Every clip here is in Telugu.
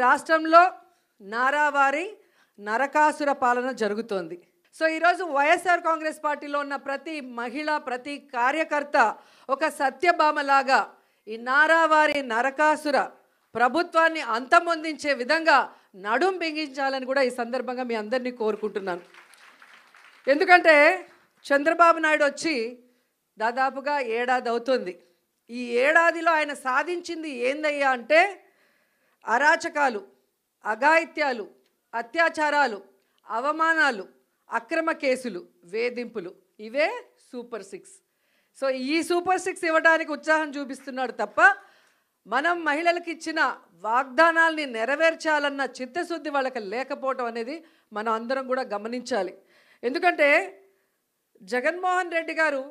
రాష్ట్రంలో నారావారి నరకాసుర పాలన జరుగుతోంది. సో ఈరోజు వైఎస్ఆర్ కాంగ్రెస్ పార్టీలో ఉన్న ప్రతి మహిళ, ప్రతి కార్యకర్త ఒక సత్యభామలాగా ఈ నారావారి నరకాసుర ప్రభుత్వాన్ని అంతమొందించే విధంగా నడుం బిగించాలని కూడా ఈ సందర్భంగా మీ అందరినీ కోరుకుంటున్నాను. ఎందుకంటే చంద్రబాబు నాయుడు వచ్చి దాదాపుగా ఏడాది అవుతుంది. ఈ ఏడాదిలో ఆయన సాధించింది ఏందయ్యా అంటే అరాచకాలు, అఘాయిత్యాలు, అత్యాచారాలు, అవమానాలు, అక్రమ కేసులు, వేధింపులు. ఇవే సూపర్ 6. సో ఈ సూపర్ 6 ఇవ్వడానికి ఉత్సాహం చూపిస్తున్నాడు తప్ప మనం మహిళలకు ఇచ్చిన వాగ్దానాల్ని నెరవేర్చాలన్న చిత్తశుద్ధి వాళ్ళకి లేకపోవటం అనేది మనం అందరం కూడా గమనించాలి. ఎందుకంటే జగన్మోహన్ రెడ్డి గారు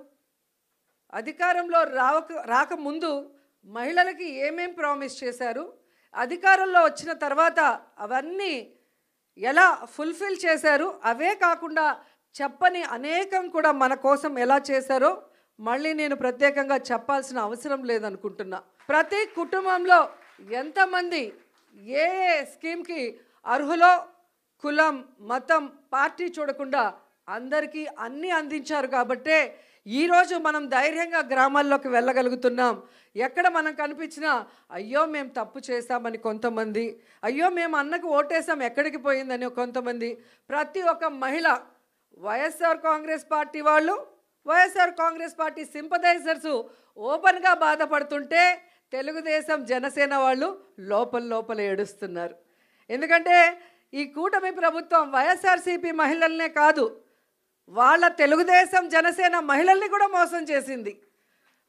అధికారంలో రాకముందు మహిళలకి ఏమేం ప్రామిస్ చేశారు, అధికారంలో వచ్చిన తర్వాత అవన్నీ ఎలా ఫుల్ఫిల్ చేశారు, అవే కాకుండా చెప్పని అనేకం కూడా మన కోసం ఎలా చేశారో మళ్ళీ నేను ప్రత్యేకంగా చెప్పాల్సిన అవసరం లేదనుకుంటున్నా. ప్రతి కుటుంబంలో ఎంతమంది ఏ స్కీమ్కి అర్హులో కులం, మతం, పార్టీ చూడకుండా అందరికీ అన్నీ అందించారు కాబట్టే ఈరోజు మనం ధైర్యంగా గ్రామాల్లోకి వెళ్ళగలుగుతున్నాం. ఎక్కడ మనం కనిపించినా అయ్యో మేము తప్పు చేశామని కొంతమంది, అయ్యో మేము అన్నకు ఓటేసాం ఎక్కడికి పోయిందని కొంతమంది, ప్రతి ఒక్క మహిళ వైఎస్ఆర్ కాంగ్రెస్ పార్టీ వాళ్ళు, వైఎస్ఆర్ కాంగ్రెస్ పార్టీ సింపథైజర్స్ ఓపెన్గా బాధపడుతుంటే తెలుగుదేశం, జనసేన వాళ్ళు లోపల ఏడుస్తున్నారు. ఎందుకంటే ఈ కూటమి ప్రభుత్వం వైఎస్ఆర్సీపీ మహిళలనే కాదు, వాళ్ళ తెలుగుదేశం, జనసేన మహిళల్ని కూడా మోసం చేసింది.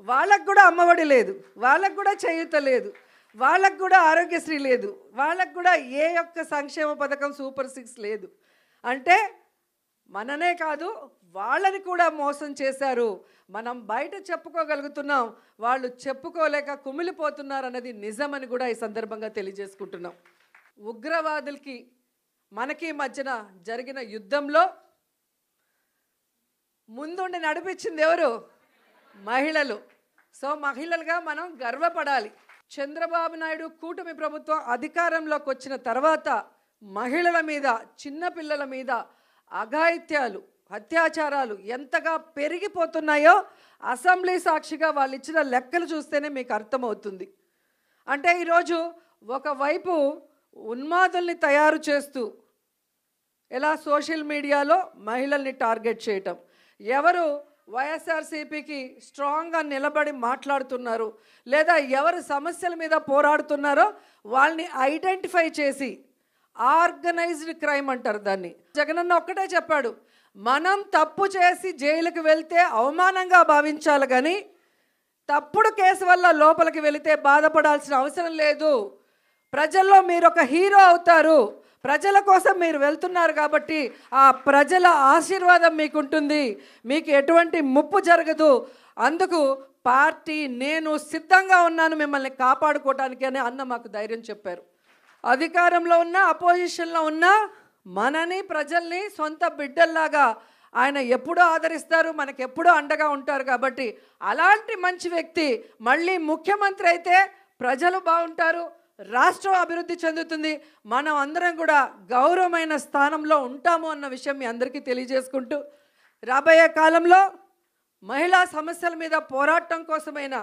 వాళ్ళకు కూడా అమ్మఒడి లేదు, వాళ్ళకు కూడా చేయూత లేదు, వాళ్ళకు కూడా ఆరోగ్యశ్రీ లేదు, వాళ్ళకు కూడా ఏ ఒక్క సంక్షేమ పథకం సూపర్ 6 లేదు. అంటే మననే కాదు వాళ్ళని కూడా మోసం చేశారు. మనం బయట చెప్పుకోగలుగుతున్నాం, వాళ్ళు చెప్పుకోలేక కుమిలిపోతున్నారు అన్నది నిజమని కూడా ఈ సందర్భంగా తెలియజేసుకుంటున్నాం. ఉగ్రవాదులకి మనకి మధ్యన జరిగిన యుద్ధంలో ముందుండి నడిపించింది ఎవరు? మహిళలు. సో మహిళలుగా మనం గర్వపడాలి. చంద్రబాబు నాయుడు కూటమి ప్రభుత్వం అధికారంలోకి వచ్చిన తర్వాత మహిళల మీద, చిన్నపిల్లల మీద అఘాయిత్యాలు, అత్యాచారాలు ఎంతగా పెరిగిపోతున్నాయో అసెంబ్లీ సాక్షిగా వాళ్ళు ఇచ్చిన లెక్కలు చూస్తేనే మీకు అర్థమవుతుంది. అంటే ఈరోజు ఒకవైపు ఉన్మాదుల్ని తయారు చేస్తూ ఎలా సోషల్ మీడియాలో మహిళల్ని టార్గెట్ చేయటం, ఎవరు వైఎస్ఆర్సీపీకి స్ట్రాంగ్గా నిలబడి మాట్లాడుతున్నారు లేదా ఎవరు సమస్యల మీద పోరాడుతున్నారో వాళ్ళని ఐడెంటిఫై చేసి ఆర్గనైజ్డ్ క్రైమ్ అంటారు దాన్ని. జగనన్న ఒక్కటే చెప్పాడు, మనం తప్పు చేసి జైలుకి వెళ్తే అవమానంగా భావించాలి కానీ తప్పుడు కేసు వల్ల లోపలికి వెళితే బాధపడాల్సిన అవసరం లేదు. ప్రజల్లో మీరు ఒక హీరో అవుతారు. ప్రజల కోసం మీరు వెళ్తున్నారు కాబట్టి ఆ ప్రజల ఆశీర్వాదం మీకుంటుంది, మీకు ఎటువంటి ముప్పు జరగదు. అందుకు పార్టీ నేను సిద్ధంగా ఉన్నాను మిమ్మల్ని కాపాడుకోవటానికి అని అన్న మాకు ధైర్యం చెప్పారు. అధికారంలో ఉన్న, అపోజిషన్లో ఉన్న మనని, ప్రజల్ని సొంత బిడ్డల్లాగా ఆయన ఎప్పుడూ ఆదరిస్తారు, మనకు ఎప్పుడూ అండగా ఉంటారు. కాబట్టి అలాంటి మంచి వ్యక్తి మళ్ళీ ముఖ్యమంత్రి అయితే ప్రజలు బాగుంటారు, రాష్ట్రం అభివృద్ధి చెందుతుంది, మనం అందరం కూడా గౌరవమైన స్థానంలో ఉంటాము అన్న విషయం మీ అందరికీ తెలియజేసుకుంటూ, రాబోయే కాలంలో మహిళా సమస్యల మీద పోరాటం కోసమైనా,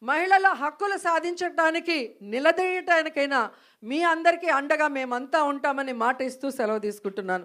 మహిళల హక్కులు సాధించడానికి నిలదీయటానికైనా మీ అందరికీ అండగా మేమంతా ఉంటామని మాట ఇస్తూ సెలవు తీసుకుంటున్నాను.